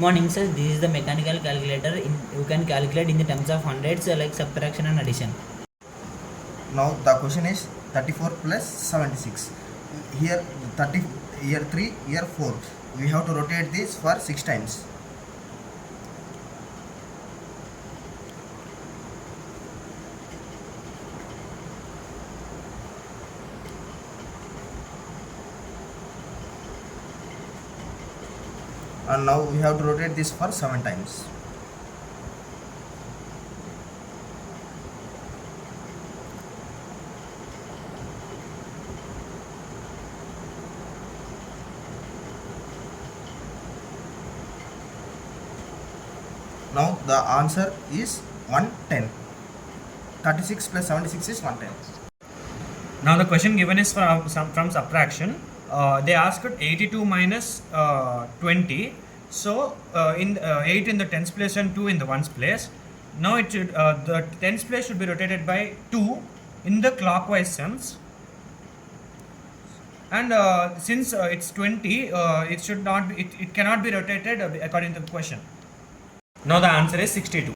Morning, sir. This is the mechanical calculator. You can calculate in the terms of hundreds like subtraction and addition. Now the question is 34 plus 76. Here 30, here 3, here 4. We have to rotate this for 6 times. And now we have to rotate this for 7 times. Now the answer is 110. 36 plus 76 is 110. Now the question given is from subtraction. They asked 82 minus 20. So in 8 in the tens place and 2 in the ones place. Now it should the tens place should be rotated by 2 in the clockwise sense. And since it's 20, it should not be, it cannot be rotated according to the question. Now the answer is 62.